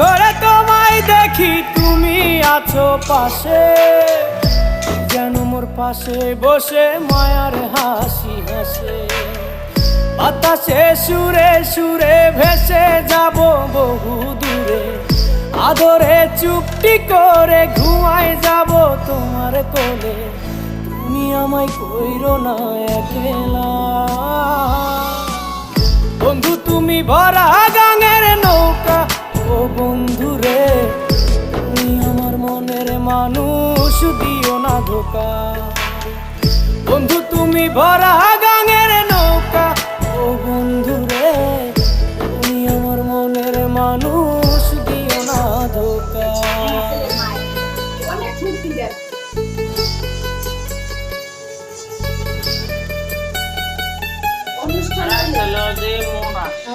ঘরে তোমায় দেখি তুমি আছো পাশে, যেন মোর পাশে বসে মায়ার হাসি হাসে। বাতাসে সুরে সুরে ভেসে যাব বহু দূরে, আদরে চুপটি করে ঘুমায় যাব তোমার কোলে। তুমি আমায় কইরো না একলা বন্ধু, তুমি ভরা গাঙের নৌকা। ও বন্ধু রে, তুমি আমার মনের মানুষ, দিও না ধোকা। বন্ধু তুমি ভরা গাঙের নৌকা। ও